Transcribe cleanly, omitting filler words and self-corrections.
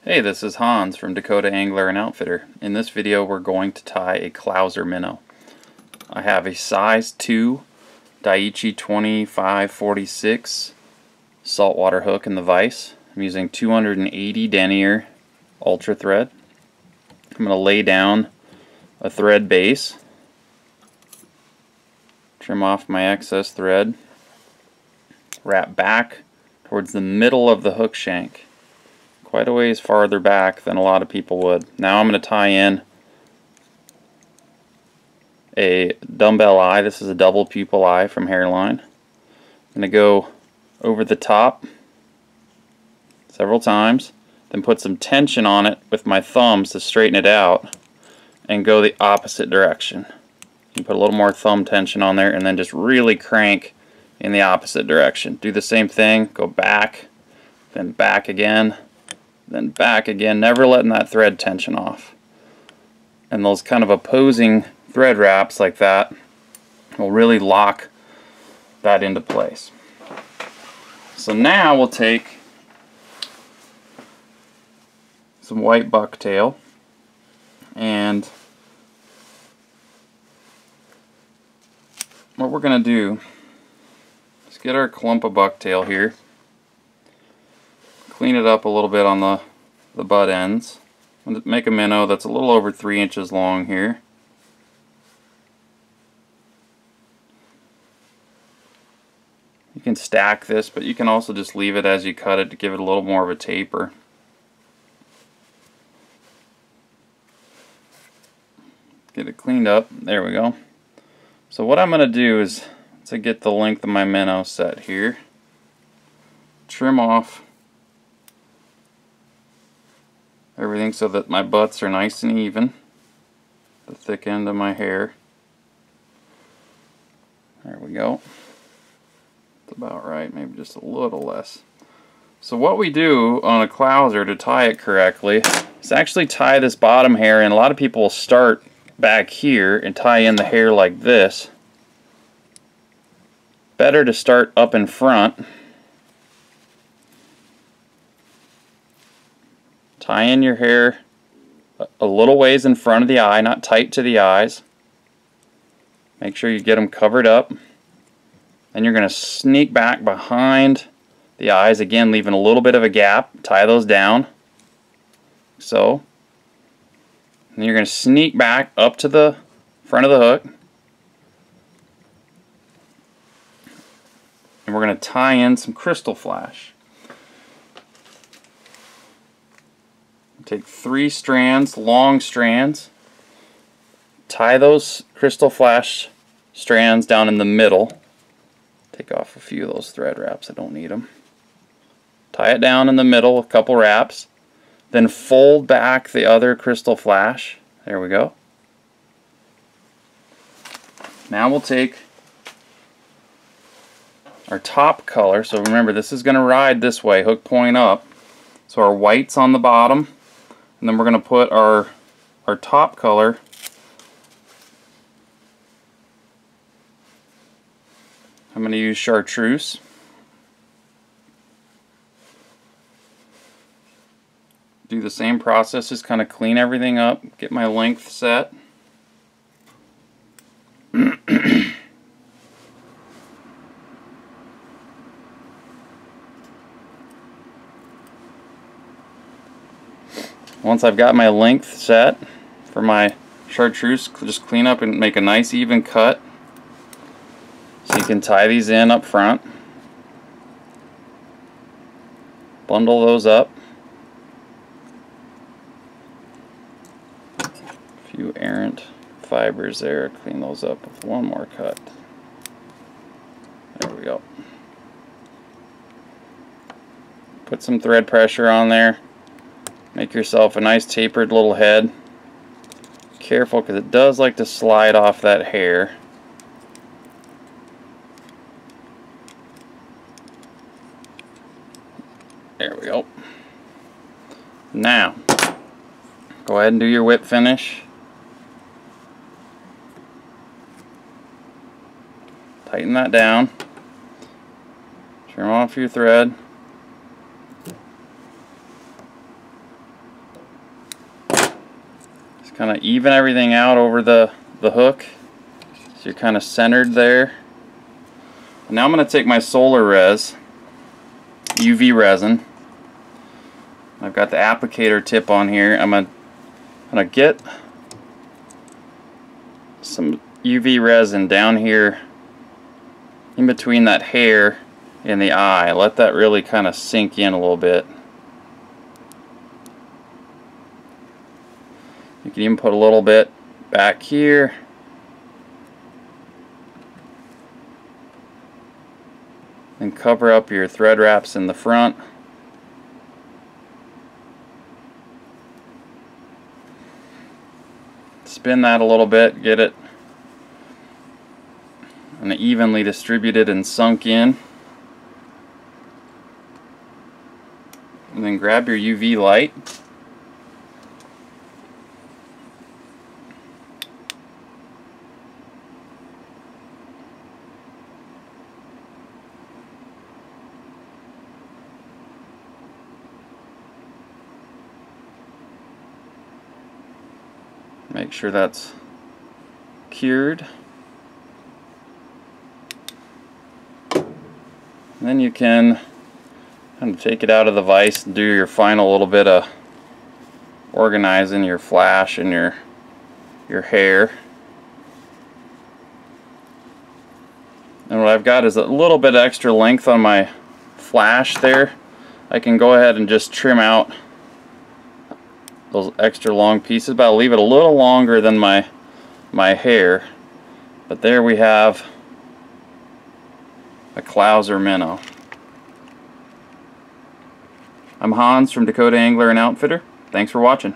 Hey, this is Hans from Dakota Angler and Outfitter. In this video we're going to tie a Clouser Minnow. I have a size 2 Daiichi 2546 saltwater hook in the vise. I'm using 280 denier ultra thread. I'm going to lay down a thread base, trim off my excess thread, wrap back towards the middle of the hook shank, quite a ways farther back than a lot of people would. Now I'm going to tie in a dumbbell eye. This is a double pupil eye from Hairline. I'm going to go over the top several times, then put some tension on it with my thumbs to straighten it out and go the opposite direction. You put a little more thumb tension on there and then just really crank in the opposite direction. Do the same thing, go back, then back again, then back again, never letting that thread tension off. And those kind of opposing thread wraps like that will really lock that into place. So now we'll take some white bucktail and what we're going to do is get our clump of bucktail here, clean it up a little bit on the butt ends, and make a minnow that's a little over 3 inches long here. You can stack this, but you can also just leave it as you cut it to give it a little more of a taper. Get it cleaned up. There we go. So what I'm going to do is, to get the length of my minnow set here, trim off everything so that my butts are nice and even, the thick end of my hair. There we go. That's about right, maybe just a little less. So what we do on a Clouser to tie it correctly is actually tie this bottom hair in. A lot of people will start back here and tie in the hair like this. Better to start up in front. Tie in your hair a little ways in front of the eye, not tight to the eyes. Make sure you get them covered up. Then you're going to sneak back behind the eyes, again leaving a little bit of a gap. Tie those down. So. And you're going to sneak back up to the front of the hook. And we're going to tie in some crystal flash. Take 3 strands, long strands, tie those crystal flash strands down in the middle. Take off a few of those thread wraps, I don't need them. Tie it down in the middle, a couple wraps, then fold back the other crystal flash. There we go. Now we'll take our top color, so remember this is going to ride this way, hook point up. So our white's on the bottom. And then we're going to put our top color I'm going to use chartreuse. Do the same process, just kind of clean everything up, get my length set. Once I've got my length set for my chartreuse, just clean up and make a nice even cut. So you can tie these in up front. Bundle those up. A few errant fibers there, clean those up with one more cut. There we go. Put some thread pressure on there. Make yourself a nice tapered little head. Careful because it does like to slide off that hair. There we go. Now, go ahead and do your whip finish. Tighten that down. Trim off your thread. kind of even everything out over the hook so you're kind of centered there. And now I'm going to take my solar res UV resin. I've got the applicator tip on here. I'm going to get some UV resin down here in between that hair and the eye. Let that really kind of sink in a little bit. You can even put a little bit back here. And cover up your thread wraps in the front. Spin that a little bit, get it and evenly distributed and sunk in. And then grab your UV light. Make sure that's cured. And then you can kind of take it out of the vise and do your final little bit of organizing your flash and your hair. And what I've got is a little bit extra length on my flash there. I can go ahead and just trim out those extra long pieces, but I'll leave it a little longer than my hair. But there we have a Clouser Minnow. I'm Hans from Dakota Angler and Outfitter. Thanks for watching.